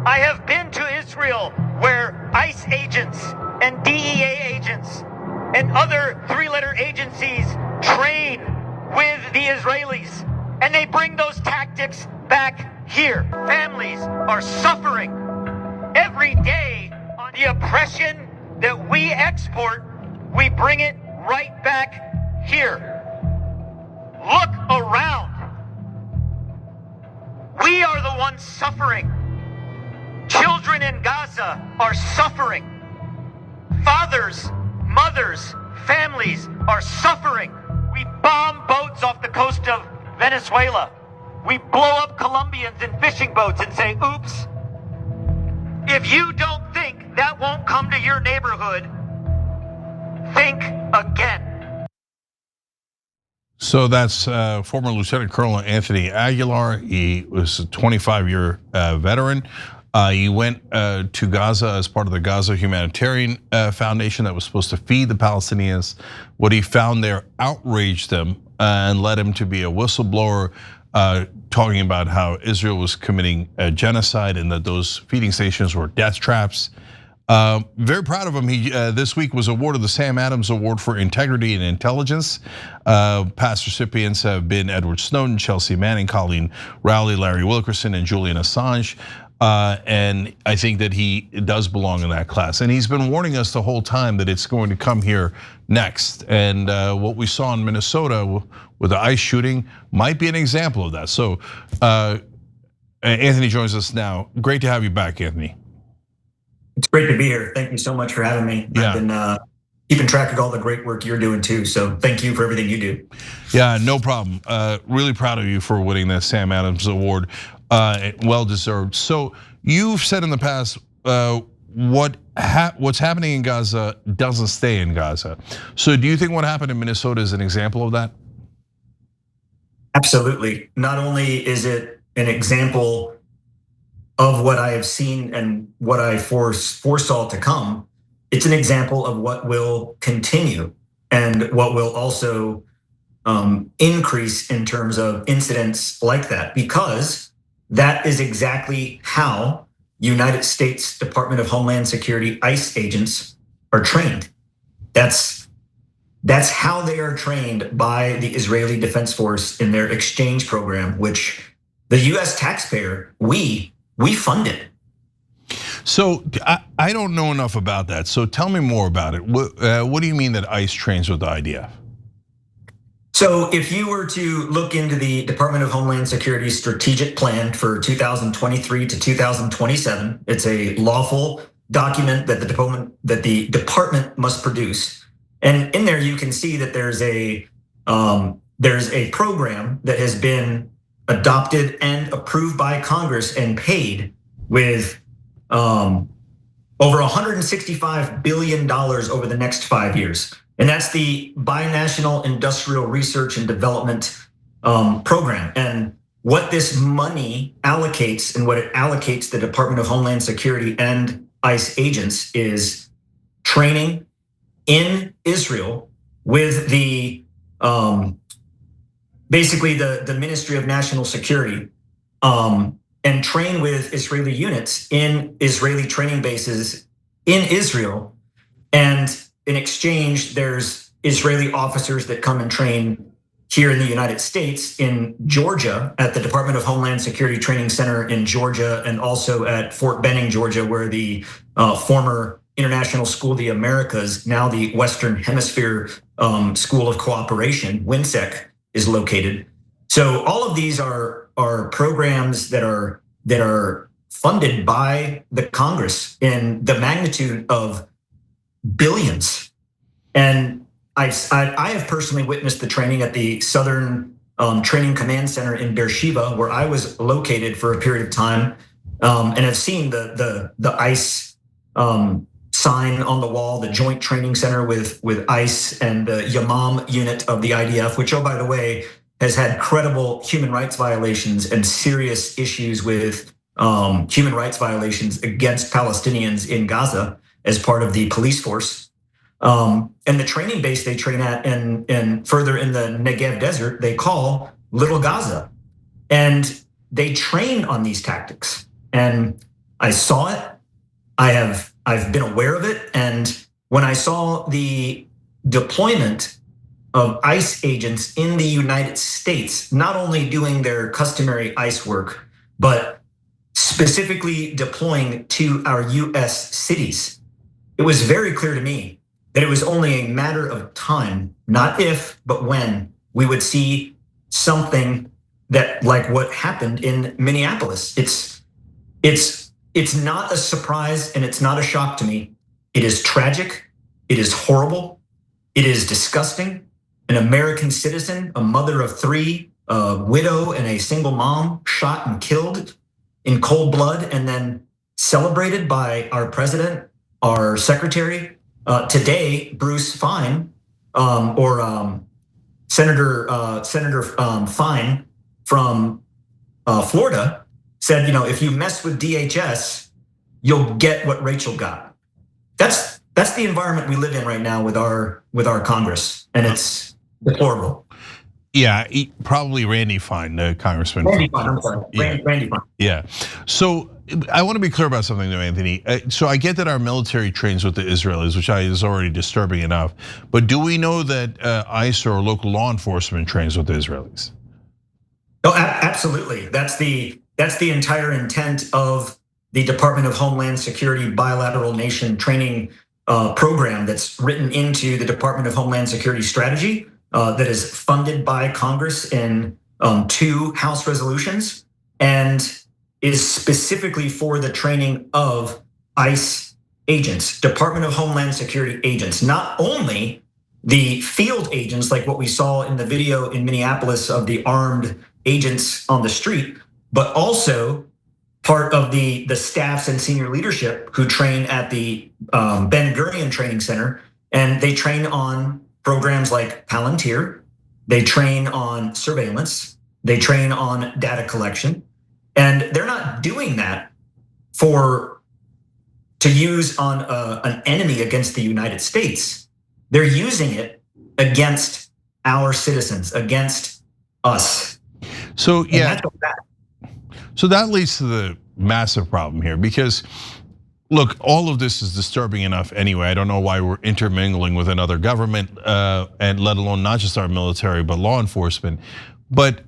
I have been to Israel where ICE agents and DEA agents and other three-letter agencies train with the Israelis, and they bring those tactics back here. Families are suffering every day on the oppression that we export. We bring it right back here. Look around. We are the ones suffering. Children in Gaza are suffering. Fathers, mothers, families are suffering. We bomb boats off the coast of Venezuela. We blow up Colombians in fishing boats and say, oops. If you don't think that won't come to your neighborhood, think again. So that's former Lieutenant Colonel Anthony Aguilar. He was a 25-year veteran. He went to Gaza as part of the Gaza Humanitarian Foundation that was supposed to feed the Palestinians. What he found there outraged them and led him to be a whistleblower, talking about how Israel was committing genocide and that those feeding stations were death traps. Very proud of him. He this week was awarded the Sam Adams Award for Integrity and Intelligence. Past recipients have been Edward Snowden, Chelsea Manning, Colleen Rowley, Larry Wilkerson, and Julian Assange. And I think that he does belong in that class. And he's been warning us the whole time that it's going to come here next. And what we saw in Minnesota with the ICE shooting might be an example of that. So Anthony joins us now. Great to have you back, Anthony. It's great to be here. Thank you so much for having me. Yeah. I've been keeping track of all the great work you're doing too. So thank you for everything you do. Yeah, no problem. Really proud of you for winning the Sam Adams Award. Well deserved. So you've said in the past, what's happening in Gaza doesn't stay in Gaza. So do you think what happened in Minnesota is an example of that? Absolutely. Not only is it an example of what I have seen and what I foresaw to come, it's an example of what will continue and what will also increase in terms of incidents like that, because that is exactly how United States Department of Homeland Security ICE agents are trained. That's how they are trained by the Israeli Defense Force in their exchange program, which the US taxpayer, we funded. So I don't know enough about that. So tell me more about it. What do you mean that ICE trains with the IDF? So if you were to look into the Department of Homeland Security's strategic plan for 2023 to 2027, it's a lawful document that the department must produce. And in there you can see that there's a program that has been adopted and approved by Congress and paid with over $165 billion over the next 5 years. And that's the Binational Industrial Research and Development Program. And what this money allocates and what it allocates the Department of Homeland Security and ICE agents is training in Israel with the basically the Ministry of National Security, and train with Israeli units in Israeli training bases in Israel. And in exchange, there's Israeli officers that come and train here in the United States, in Georgia, at the Department of Homeland Security Training Center in Georgia, and also at Fort Benning, Georgia, where the former International School of the Americas, now the Western Hemisphere School of Cooperation, WINSEC, is located. So all of these are programs that are funded by the Congress in the magnitude of billions. And I have personally witnessed the training at the Southern Training Command Center in Beersheba, where I was located for a period of time, and have seen the ICE sign on the wall, the Joint Training Center with ICE and the Yamam unit of the IDF, which, oh, by the way, has had credible human rights violations and serious issues with human rights violations against Palestinians in Gaza as part of the police force. And the training base they train at and further in the Negev desert, they call Little Gaza. And they train on these tactics. And I saw it. I've been aware of it. And when I saw the deployment of ICE agents in the United States, not only doing their customary ICE work, but specifically deploying to our US cities, it was very clear to me that it was only a matter of time, not if, but when we would see something that like what happened in Minneapolis. It's not a surprise and it's not a shock to me. It is tragic. It is horrible. It is disgusting. An American citizen, a mother of three, a widow and a single mom shot and killed in cold blood and then celebrated by our president, our secretary. Today, Bruce Fine, Senator Fine from Florida said, if you mess with DHS, you'll get what Rachel got. That's the environment we live in right now with our Congress, and it's deplorable. Yeah, probably Randy Fine, the congressman. Randy Fine, I'm sorry. Yeah. Randy Fine. Yeah. So I want to be clear about something though, Anthony. So I get that our military trains with the Israelis, which is already disturbing enough. But do we know that ICE or local law enforcement trains with the Israelis? Oh, absolutely. That's the entire intent of the Department of Homeland Security bilateral nation training program that's written into the Department of Homeland Security strategy that is funded by Congress in 2 House resolutions and is specifically for the training of ICE agents, Department of Homeland Security agents, not only the field agents like what we saw in the video in Minneapolis of the armed agents on the street, but also part of the staffs and senior leadership who train at the Ben Gurion Training Center, and they train on programs like Palantir, they train on surveillance, they train on data collection, and they're not doing that to use on an enemy against the United States. They're using it against our citizens, against us. So yeah, so that leads to the massive problem here because look, all of this is disturbing enough anyway. I don't know why we're intermingling with another government, and let alone not just our military, but law enforcement. But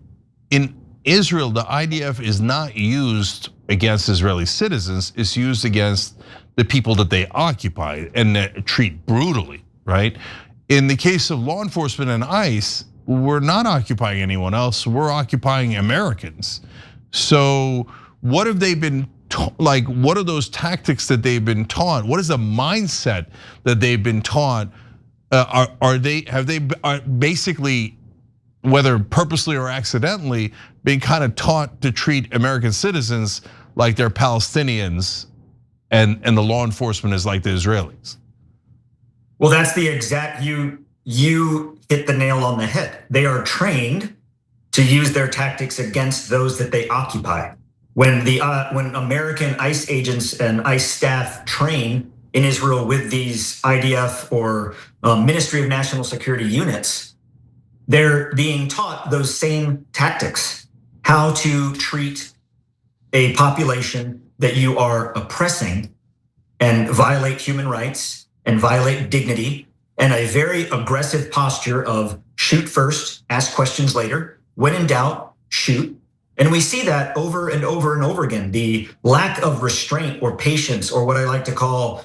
in Israel, the IDF is not used against Israeli citizens, it's used against the people that they occupy and treat brutally, right? In the case of law enforcement and ICE, we're not occupying anyone else, we're occupying Americans. So what have they been like, what are those tactics that they've been taught? What is the mindset that they've been taught? Have they basically, whether purposely or accidentally, been kind of taught to treat American citizens like they're Palestinians and the law enforcement is like the Israelis? Well, that's the exact, you hit the nail on the head. They are trained to use their tactics against those that they occupy. When American ICE agents and ICE staff train in Israel with these IDF or Ministry of National Security units, they're being taught those same tactics, how to treat a population that you are oppressing and violate human rights and violate dignity, and a very aggressive posture of shoot first, ask questions later. When in doubt, shoot. And we see that over and over and over again. The lack of restraint or patience, or what I like to call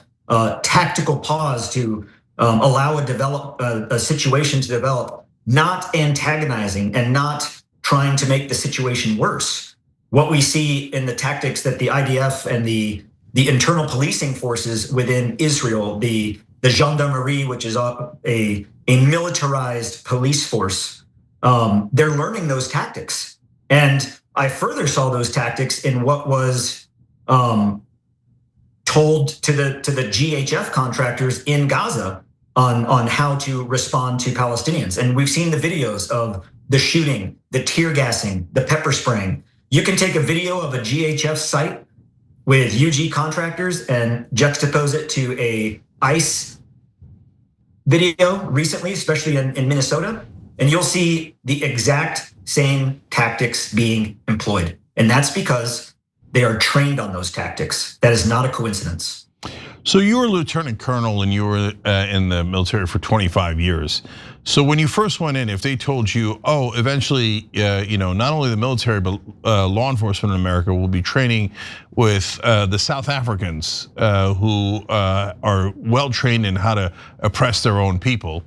tactical pause to allow a situation to develop, not antagonizing and not trying to make the situation worse. What we see in the tactics that the IDF and the internal policing forces within Israel, the gendarmerie, which is a militarized police force, they're learning those tactics. And I further saw those tactics in what was told to the GHF contractors in Gaza on how to respond to Palestinians. And we've seen the videos of the shooting, the tear gassing, the pepper spraying. You can take a video of a GHF site with UG contractors and juxtapose it to a ICE video recently, especially in Minnesota, and you'll see the exact same tactics being employed. And that's because They are trained on those tactics. That is not a coincidence. So you were a lieutenant colonel and you were in the military for 25 years. So when you first went in, if they told you, oh, eventually, not only the military, but law enforcement in America will be training with the South Africans who are well trained in how to oppress their own people,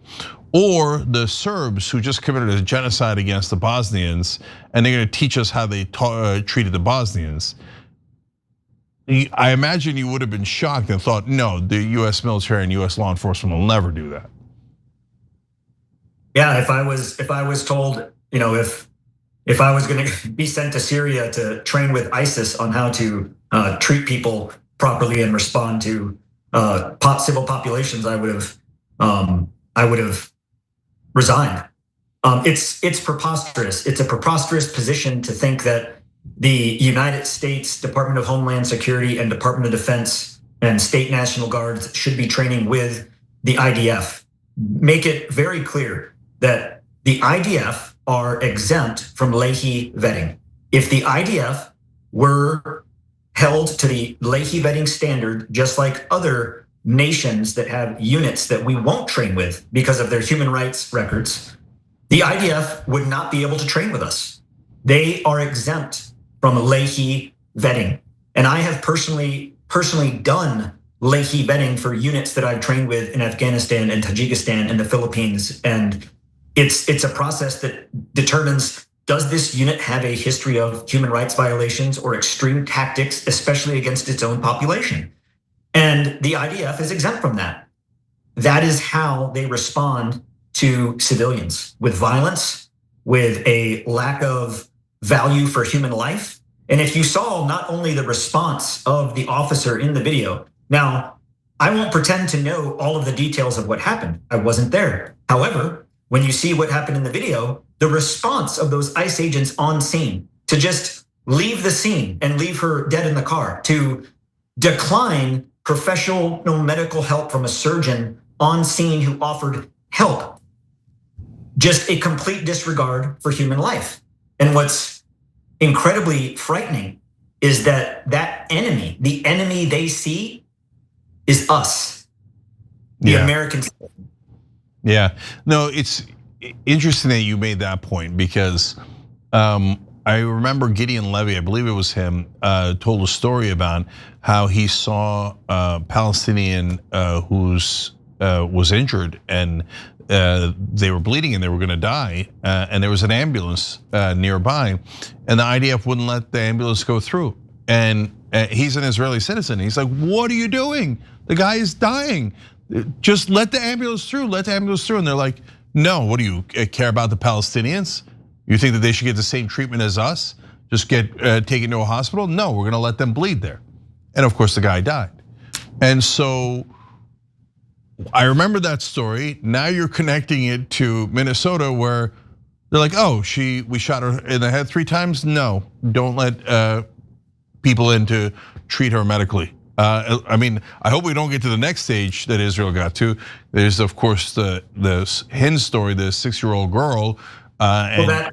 or the Serbs who just committed a genocide against the Bosnians, and they're gonna teach us how they treated the Bosnians. I imagine you would have been shocked and thought, no, the US military and US law enforcement will never do that. Yeah, if I was told, if I was going to be sent to Syria to train with ISIS on how to treat people properly and respond to civil populations, I would have resigned. It's preposterous. It's a preposterous position to think that the United States Department of Homeland Security and Department of Defense and state National Guards should be training with the IDF. Make it very clear that the IDF are exempt from Leahy vetting. If the IDF were held to the Leahy vetting standard, just like other nations that have units that we won't train with because of their human rights records, the IDF would not be able to train with us. They are exempt from Leahy vetting. And I have personally done Leahy vetting for units that I've trained with in Afghanistan and Tajikistan and the Philippines. And it's a process that determines, does this unit have a history of human rights violations or extreme tactics, especially against its own population? And the IDF is exempt from that. That is how they respond to civilians, with violence, with a lack of value for human life. And if you saw not only the response of the officer in the video, now I won't pretend to know all of the details of what happened. I wasn't there. However, when you see what happened in the video, the response of those ICE agents on scene to just leave the scene and leave her dead in the car, to decline professional medical help from a surgeon on scene who offered help, just a complete disregard for human life. And what's incredibly frightening is that enemy, the enemy they see, is us, the Americans. Yeah, no, it's interesting that you made that point, because I remember Gideon Levy, I believe it was him, told a story about how he saw a Palestinian who's was injured and they were bleeding and they were going to die, and there was an ambulance nearby, and the IDF wouldn't let the ambulance go through. And he's an Israeli citizen. He's like, "What are you doing? The guy is dying. Just let the ambulance through. Let the ambulance through." And they're like, "No, what do you care about the Palestinians? You think that they should get the same treatment as us? Just get taken to a hospital? No, we're going to let them bleed there." And of course, the guy died. And so I remember that story. Now you're connecting it to Minnesota, where they're like, "Oh, we shot her in the head 3 times. No, don't let people in to treat her medically." I mean, I hope we don't get to the next stage that Israel got to. There's, of course, the Hind story, the 6-year-old girl. Well,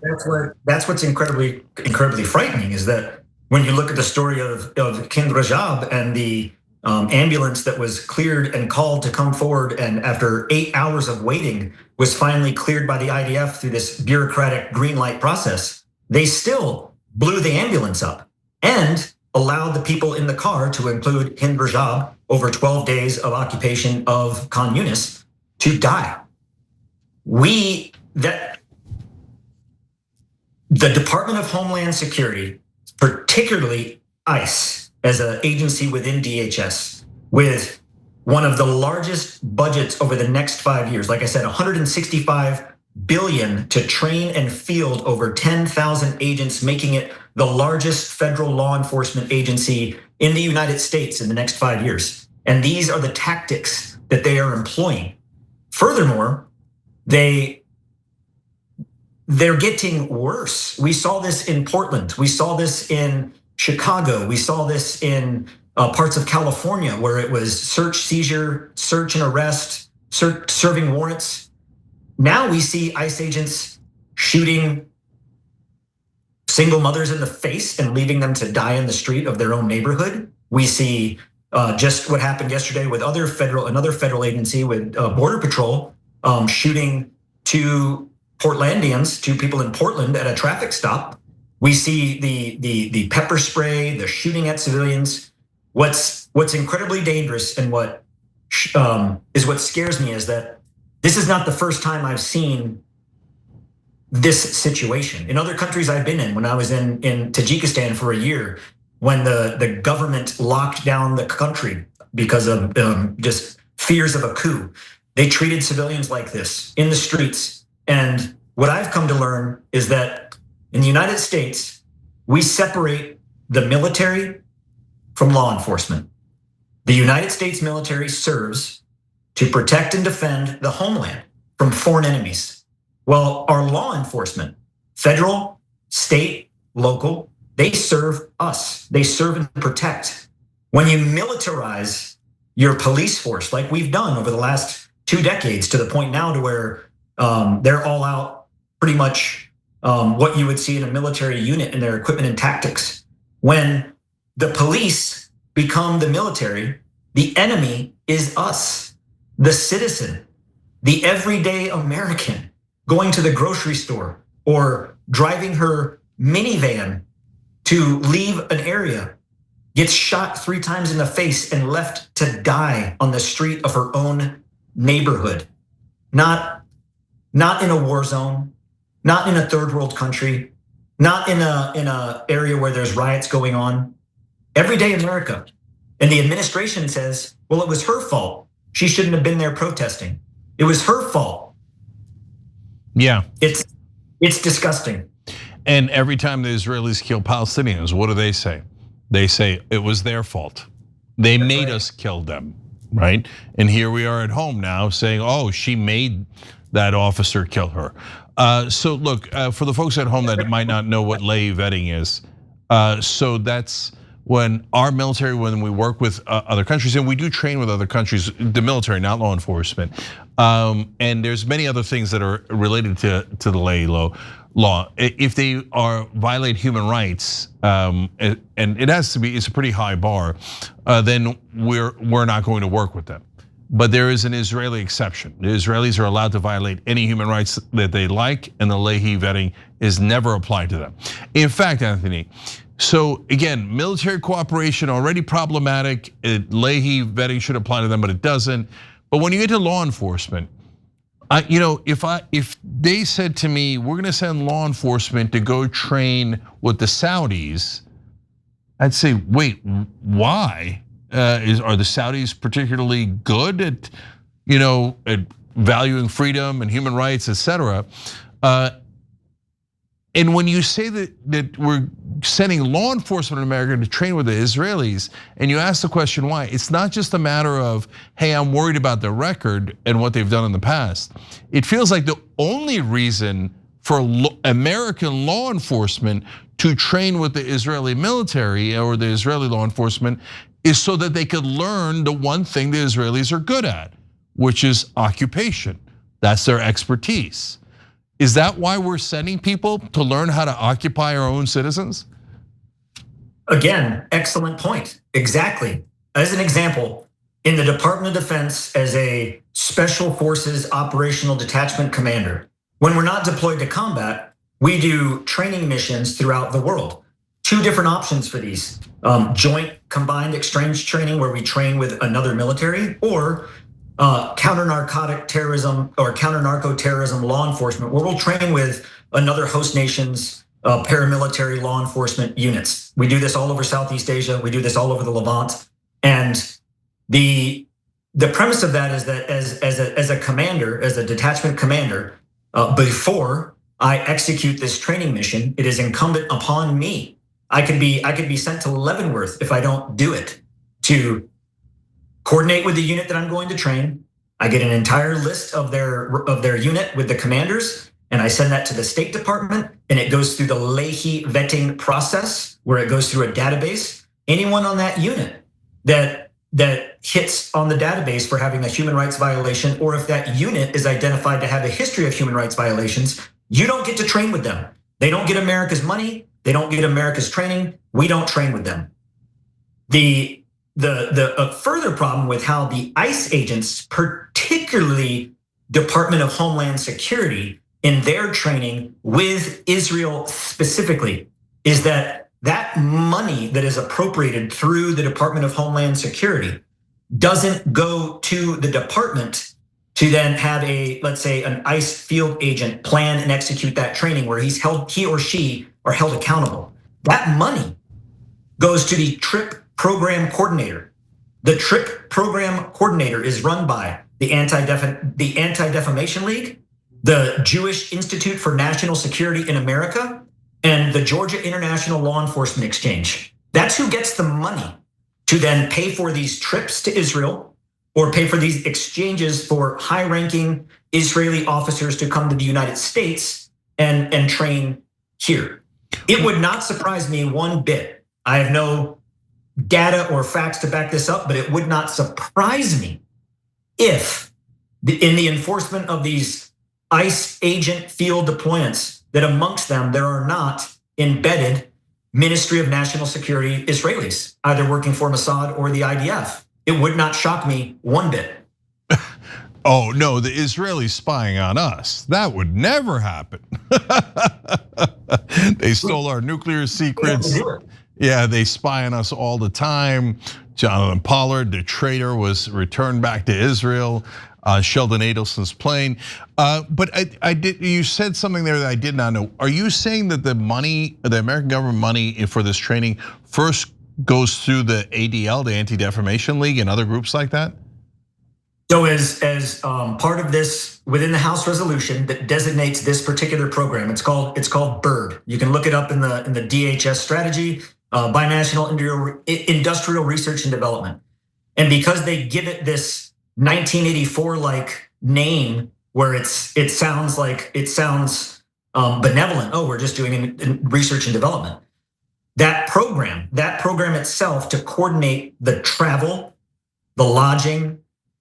that's what's incredibly frightening, is that when you look at the story of Hind Rajab and the ambulance that was cleared and called to come forward, and after 8 hours of waiting was finally cleared by the IDF through this bureaucratic green light process, they still blew the ambulance up and allowed the people in the car, to include Hind Rajab, over 12 days of occupation of Khan Yunis, to die. The Department of Homeland Security, particularly ICE, as an agency within DHS, with one of the largest budgets over the next 5 years, like I said, 165 billion to train and field over 10,000 agents, making it the largest federal law enforcement agency in the United States in the next 5 years. And these are the tactics that they are employing. Furthermore, they're getting worse. We saw this in Portland. We saw this in Chicago. We saw this in parts of California, where it was search, seizure, search and arrest, serving warrants. Now we see ICE agents shooting single mothers in the face and leaving them to die in the street of their own neighborhood. We see just what happened yesterday with another federal agency with Border Patrol shooting two Portlandians, two people in Portland at a traffic stop. We see the pepper spray, the shooting at civilians. What's incredibly dangerous and what scares me is that this is not the first time I've seen this situation. In other countries I've been in, when I was in Tajikistan for a year, when the government locked down the country because of just fears of a coup, they treated civilians like this in the streets. And what I've come to learn is that in the United States, we separate the military from law enforcement. The United States military serves to protect and defend the homeland from foreign enemies. Well, our law enforcement, federal, state, local, they serve us. They serve and protect. When you militarize your police force, like we've done over the last 2 decades, to the point now to where they're all out pretty much what you would see in a military unit in their equipment and tactics. When the police become the military, the enemy is us, the citizen, the everyday American going to the grocery store or driving her minivan to leave an area, gets shot 3 times in the face and left to die on the street of her own neighborhood. Not in a war zone, not in a third world country, not in a area where there's riots going on. Everyday America. And the administration says, well, it was her fault. She shouldn't have been there protesting. It was her fault. Yeah. It's disgusting. And every time the Israelis kill Palestinians, what do they say? They say it was their fault. They made us kill them, right? And here we are at home now saying, oh, she made that officer kill her. So look, for the folks at home that might not know what lay vetting is, so that's when our military, when we work with other countries, and we do train with other countries, the military, not law enforcement. And there's many other things that are related to the lay law. If they violate human rights, and it has to be, it's a pretty high bar, then we're not going to work with them. But there is an Israeli exception. The Israelis are allowed to violate any human rights that they like, and the Leahy vetting is never applied to them. In fact, Anthony, so again, military cooperation already problematic. Leahy vetting should apply to them, but it doesn't. But when you get to law enforcement, if they said to me, we're gonna send law enforcement to go train with the Saudis, I'd say, wait, why? Are the Saudis particularly good at, at valuing freedom and human rights, etc.? And when you say that we're sending law enforcement in America to train with the Israelis, and you ask the question why, it's not just a matter of, hey, I'm worried about their record and what they've done in the past. It feels like the only reason for American law enforcement to train with the Israeli military or the Israeli law enforcement is so that they could learn the one thing the Israelis are good at, which is occupation. That's their expertise. Is that why we're sending people to learn how to occupy our own citizens? Again, excellent point. Exactly. As an example, in the Department of Defense as a Special Forces Operational Detachment Commander, when we're not deployed to combat, we do training missions throughout the world. 2 different options for these. Joint combined exchange training where we train with another military, or counter-narcotic terrorism or counter-narco-terrorism law enforcement, where we'll train with another host nation's paramilitary law enforcement units. We do this all over Southeast Asia. We do this all over the Levant. And the premise of that is that as a commander, as a detachment commander, before I execute this training mission, it is incumbent upon me. I could be sent to Leavenworth if I don't do it, to coordinate with the unit that I'm going to train. I get an entire list of their unit with the commanders, and I send that to the State Department, and it goes through the Leahy vetting process, where it goes through a database. Anyone on that unit that hits on the database for having a human rights violation, or if that unit is identified to have a history of human rights violations, you don't get to train with them. They don't get America's money. They don't get America's training. We don't train with them. The further problem with how the ICE agents, particularly Department of Homeland Security, in their training with Israel specifically, is that money that is appropriated through the Department of Homeland Security doesn't go to the department to then have let's say an ICE field agent plan and execute that training where he or she are held accountable. That money goes to the TRIP program coordinator. The TRIP program coordinator is run by the Anti-Defamation League, the Jewish Institute for National Security in America, and the Georgia International Law Enforcement Exchange. That's who gets the money to then pay for these trips to Israel or pay for these exchanges for high-ranking Israeli officers to come to the United States and train here. It would not surprise me one bit. I have no data or facts to back this up, but it would not surprise me if in the enforcement of these ICE agent field deployments, that amongst them there are not embedded Ministry of National Security Israelis, either working for Mossad or the IDF. It would not shock me one bit. Oh no, the Israelis spying on us. That would never happen. They stole our nuclear secrets. Yeah, they spy on us all the time. Jonathan Pollard, the traitor, was returned back to Israel. Sheldon Adelson's plane. But you said something there that I did not know. Are you saying that the money, the American government money for this training first goes through the ADL, the Anti-Defamation League, and other groups like that? So as part of this, within the House resolution that designates this particular program, it's called BIRD. You can look it up in the DHS strategy, Binational Industrial Research and Development. And because they give it this 1984-like name, where it sounds benevolent. Oh, we're just doing research and development. That program itself to coordinate the travel, the lodging,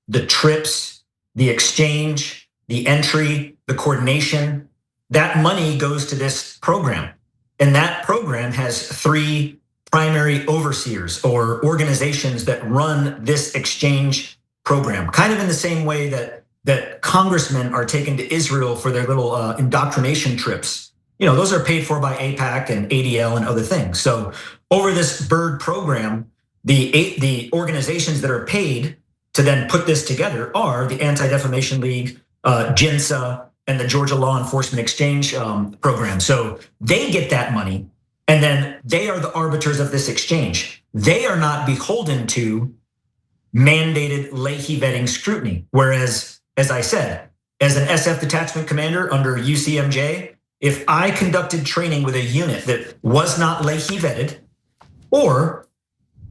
the trips, the exchange, the entry, the coordination, that money goes to this program. And that program has 3 primary overseers or organizations that run this exchange program, kind of in the same way that congressmen are taken to Israel for their little indoctrination trips. You know, those are paid for by AIPAC and ADL and other things. So over this BIRD program, the organizations that are paid to then put this together are the Anti-Defamation League, JINSA, and the Georgia Law Enforcement Exchange program. So they get that money, and then they are the arbiters of this exchange. They are not beholden to mandated Leahy vetting scrutiny. Whereas, as I said, as an SF detachment commander under UCMJ, if I conducted training with a unit that was not Leahy vetted or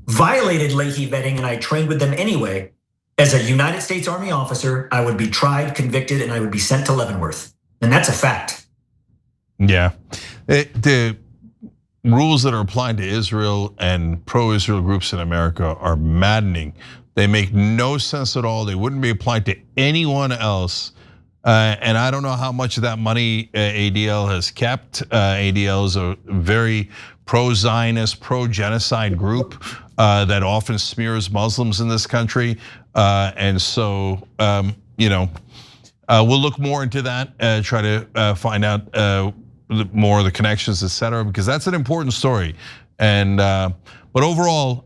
violated Leahy vetting and I trained with them anyway, as a United States Army officer, I would be tried, convicted, and I would be sent to Leavenworth. And that's a fact. Yeah, the rules that are applied to Israel and pro-Israel groups in America are maddening. They make no sense at all. They wouldn't be applied to anyone else. And I don't know how much of that money ADL has kept. ADL is a very pro-Zionist, pro-genocide group that often smears Muslims in this country. And so, we'll look more into that, try to find out more of the connections, et cetera, because that's an important story. And but overall,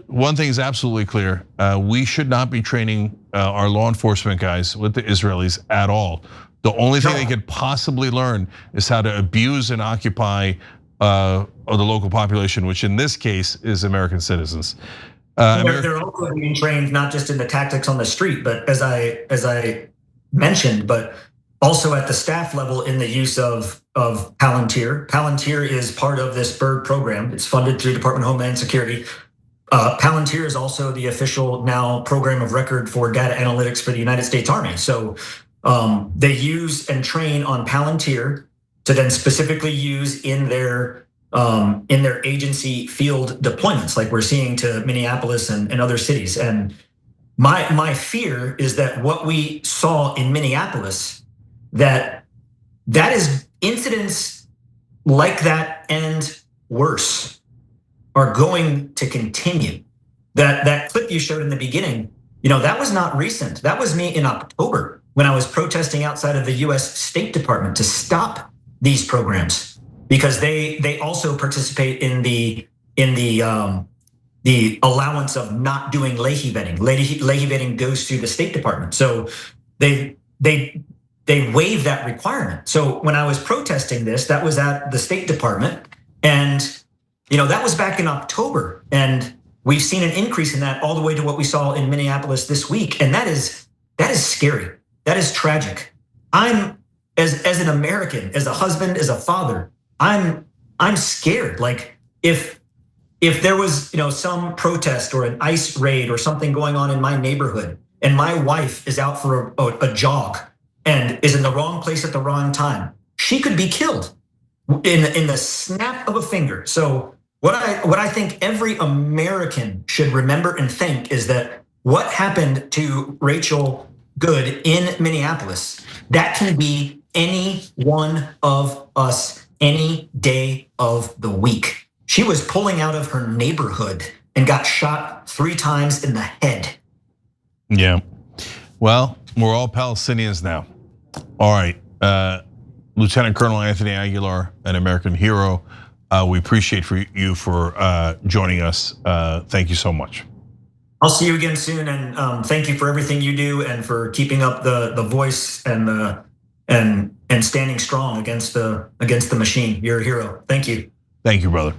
one thing is absolutely clear: we should not be training our law enforcement guys with the Israelis at all. The only thing they could possibly learn is how to abuse and occupy the local population, which in this case is American citizens. They're also being trained not just in the tactics on the street, but as I mentioned, but also at the staff level in the use of Palantir. Palantir is part of this BIRD program. It's funded through Department of Homeland Security. Palantir is also the official now program of record for data analytics for the United States Army. So they use and train on Palantir to then specifically use in their agency field deployments, like we're seeing to Minneapolis and other cities. And my fear is that what we saw in Minneapolis, that is incidents like that and worse are going to continue. That clip you showed in the beginning, that was not recent. That was me in October when I was protesting outside of the US State Department to stop these programs because they also participate in the allowance of not doing Leahy vetting. Leahy vetting goes through the State Department. So they waive that requirement. So when I was protesting this, that was at the State Department. And that was back in October. And we've seen an increase in that all the way to what we saw in Minneapolis this week. And that is scary. That is tragic. I'm as an American, as a husband, as a father, I'm scared. Like if there was some protest or an ICE raid or something going on in my neighborhood and my wife is out for a jog and is in the wrong place at the wrong time, she could be killed in the snap of a finger. So what I think every American should remember and think is that what happened to Rachel Good in Minneapolis, that can be any one of us any day of the week. She was pulling out of her neighborhood and got shot 3 times in the head. Yeah. Well, we're all Palestinians now. All right. Lieutenant Colonel Anthony Aguilar, an American hero. We appreciate you for joining us. Thank you so much. I'll see you again soon, and thank you for everything you do and for keeping up the voice and standing strong against the machine. You're a hero. Thank you. Thank you, brother.